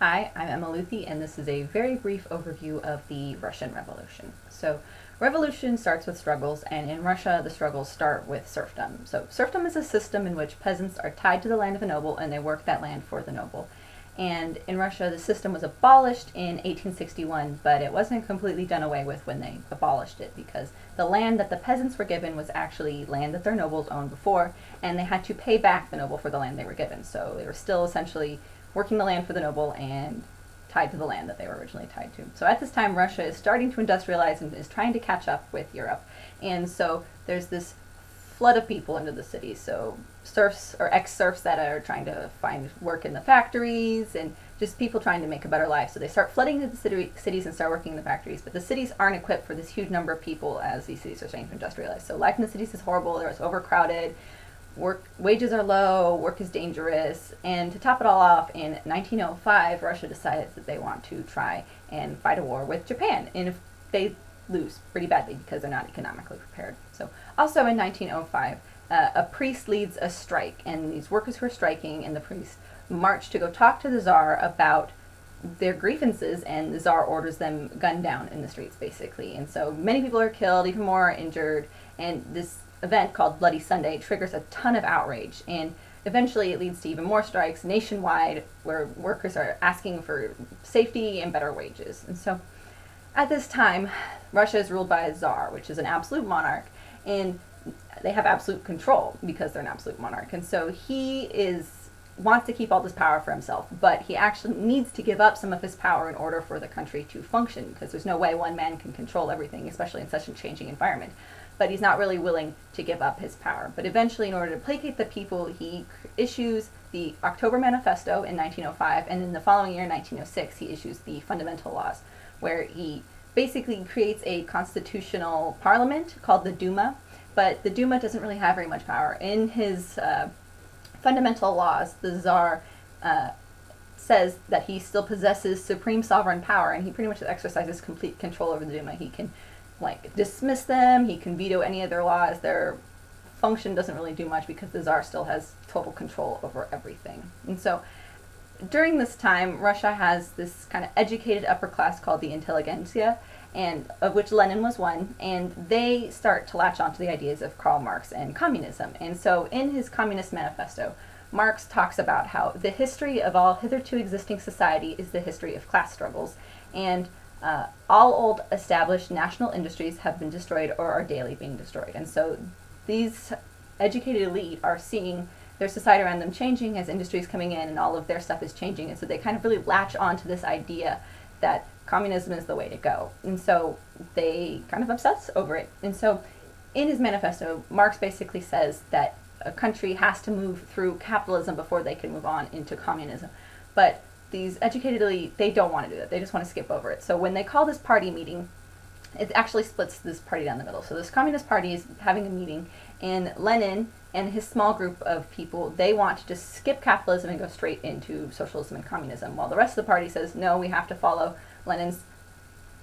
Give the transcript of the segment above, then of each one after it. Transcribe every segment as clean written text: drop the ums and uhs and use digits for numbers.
Hi, I'm Emma Luthi, and this is a very brief overview of the Russian Revolution. So, revolution starts with struggles, and in Russia, the struggles start with serfdom. So, serfdom is a system in which peasants are tied to the land of a noble, and they work that land for the noble. And in Russia, the system was abolished in 1861, but it wasn't completely done away with when they abolished it, because the land that the peasants were given was actually land that their nobles owned before, and they had to pay back the noble for the land they were given. So, they were still essentially working the land for the noble and tied to the land that they were originally tied to. So at this time, Russia is starting to industrialize and is trying to catch up with Europe. And so there's this flood of people into the cities. So serfs or ex-serfs that are trying to find work in the factories and just people trying to make a better life. So they start flooding into the cities and start working in the factories. But the cities aren't equipped for this huge number of people as these cities are starting to industrialize. So life in the cities is horrible. They're overcrowded. Wages are low, work is dangerous, and to top it all off, in 1905, Russia decides that they want to try and fight a war with Japan, and if they lose pretty badly because they're not economically prepared. So, also in 1905, a priest leads a strike, and these workers who are striking and the priest march to go talk to the Tsar about their grievances, and the Tsar orders them gunned down in the streets, basically. And so many people are killed, even more are injured, and this event called Bloody Sunday triggers a ton of outrage, and eventually it leads to even more strikes nationwide where workers are asking for safety and better wages. And so at this time, Russia is ruled by a Tsar, which is an absolute monarch, and they have absolute control because they're an absolute monarch. And so wants to keep all this power for himself, but he actually needs to give up some of his power in order for the country to function, because there's no way one man can control everything, especially in such a changing environment. But he's not really willing to give up his power. But eventually, in order to placate the people, he issues the October Manifesto in 1905, and in the following year, in 1906, he issues the Fundamental Laws, where he basically creates a constitutional parliament called the Duma, but the Duma doesn't really have very much power. In his Fundamental Laws, the Tsar says that he still possesses supreme sovereign power, and he pretty much exercises complete control over the Duma. He can dismiss them, he can veto any of their laws. Their function doesn't really do much because the Tsar still has total control over everything. And so during this time, Russia has this kind of educated upper class called the intelligentsia, and of which Lenin was one, and they start to latch onto the ideas of Karl Marx and communism. And so in his Communist Manifesto, Marx talks about how the history of all hitherto existing society is the history of class struggles, and all old established national industries have been destroyed or are daily being destroyed. And so these educated elite are seeing their society around them changing as industries coming in and all of their stuff is changing. And so they kind of really latch on to this idea that communism is the way to go. And so they kind of obsess over it. And so in his manifesto, Marx basically says that a country has to move through capitalism before they can move on into communism. But these educated elite, they don't want to do that. They just want to skip over it. So when they call this party meeting, it actually splits this party down the middle. So this Communist Party is having a meeting, and Lenin and his small group of people, they want to just skip capitalism and go straight into socialism and communism, while the rest of the party says, no, we have to follow Lenin's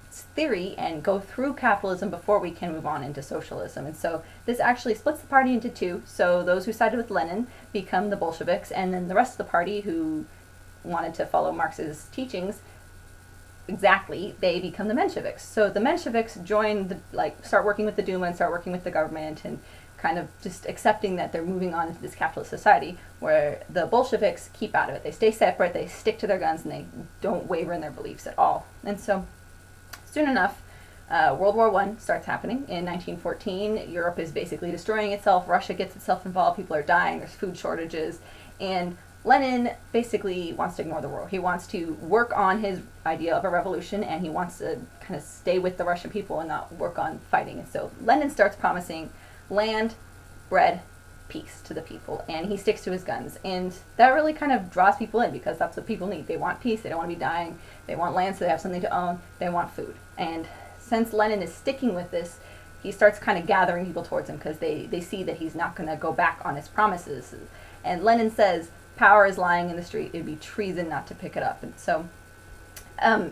theory and go through capitalism before we can move on into socialism. And so this actually splits the party into two. So those who sided with Lenin become the Bolsheviks, and then the rest of the party who wanted to follow Marx's teachings exactly, they become the Mensheviks. So the Mensheviks start working with the Duma and start working with the government and kind of just accepting that they're moving on into this capitalist society, where the Bolsheviks keep out of it. They stay separate, they stick to their guns, and they don't waver in their beliefs at all. And so soon enough, World War I starts happening in 1914. Europe is basically destroying itself. Russia gets itself involved. People are dying. There's food shortages. And Lenin basically wants to ignore the war. He wants to work on his idea of a revolution, and he wants to kind of stay with the Russian people and not work on fighting. And so Lenin starts promising land, bread, peace to the people, and he sticks to his guns. And that really kind of draws people in, because that's what people need. They want peace, they don't want to be dying, they want land so they have something to own, they want food. And since Lenin is sticking with this, he starts kind of gathering people towards him, because they see that he's not going to go back on his promises. And Lenin says, power is lying in the street. It would be treason not to pick it up. And so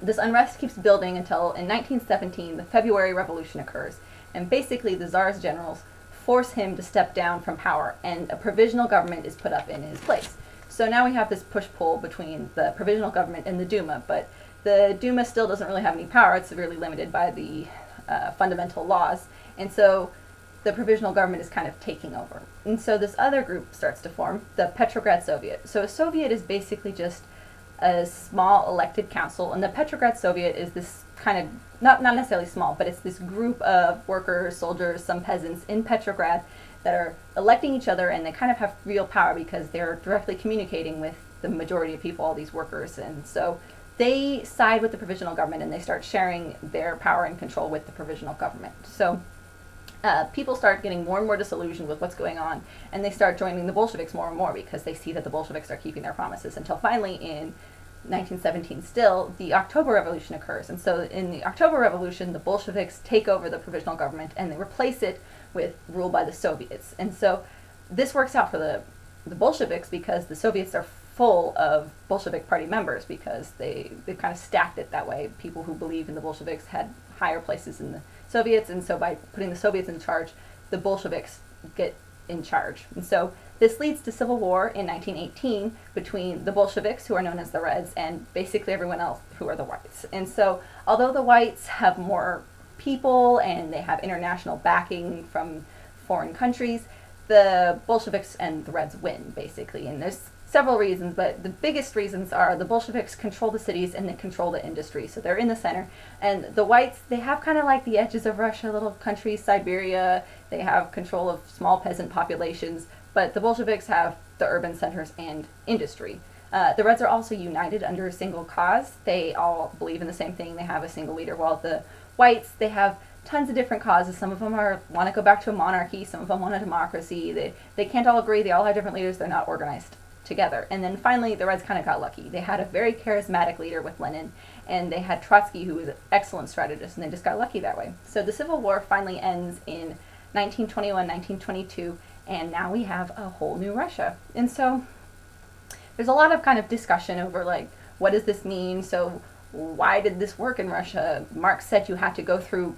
this unrest keeps building until in 1917, the February Revolution occurs. And basically the Tsar's generals force him to step down from power, and a provisional government is put up in his place. So now we have this push-pull between the provisional government and the Duma, but the Duma still doesn't really have any power. It's severely limited by the fundamental laws. And so the provisional government is kind of taking over. And so this other group starts to form, the Petrograd Soviet. So a Soviet is basically just a small elected council, and the Petrograd Soviet is this kind of, not necessarily small, but it's this group of workers, soldiers, some peasants in Petrograd that are electing each other, and they kind of have real power because they're directly communicating with the majority of people, all these workers. And so they side with the provisional government, and they start sharing their power and control with the provisional government. So people start getting more and more disillusioned with what's going on, and they start joining the Bolsheviks more and more because they see that the Bolsheviks are keeping their promises, until finally in 1917 still, the October Revolution occurs. And so in the October Revolution, the Bolsheviks take over the provisional government and they replace it with rule by the Soviets. And so this works out for the Bolsheviks because the Soviets are full of Bolshevik party members, because they've kind of stacked it that way. People who believe in the Bolsheviks had higher places in the Soviets, and so by putting the Soviets in charge, the Bolsheviks get in charge. And so this leads to civil war in 1918 between the Bolsheviks, who are known as the Reds, and basically everyone else, who are the Whites. And so although the Whites have more people and they have international backing from foreign countries, the Bolsheviks and the Reds win, basically. And there's several reasons, but the biggest reasons are the Bolsheviks control the cities and they control the industry, so they're in the center. And the Whites, they have kind of like the edges of Russia, little countries, Siberia, they have control of small peasant populations, but the Bolsheviks have the urban centers and industry. The Reds are also united under a single cause. They all believe in the same thing. They have a single leader, while the Whites, they have tons of different causes. Some of them want to go back to a monarchy, some of them want a democracy. They can't all agree, they all have different leaders, they're not organized together. And then finally, the Reds kind of got lucky. They had a very charismatic leader with Lenin, and they had Trotsky, who was an excellent strategist, and they just got lucky that way. So the Civil War finally ends in 1921, 1922, and now we have a whole new Russia. And so there's a lot of kind of discussion over, like, what does this mean? So why did this work in Russia? Marx said you had to go through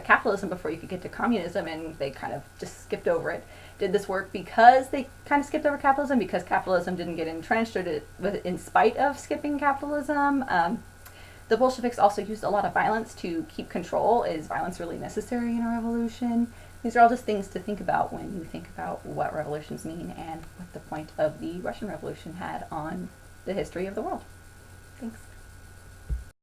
capitalism before you could get to communism, and they kind of just skipped over it. Did this work because they kind of skipped over capitalism, because capitalism didn't get entrenched, or did it in spite of skipping capitalism? The Bolsheviks also used a lot of violence to keep control. Is violence really necessary in a revolution? These are all just things to think about when you think about what revolutions mean and what the point of the Russian Revolution had on the history of the world. Thanks.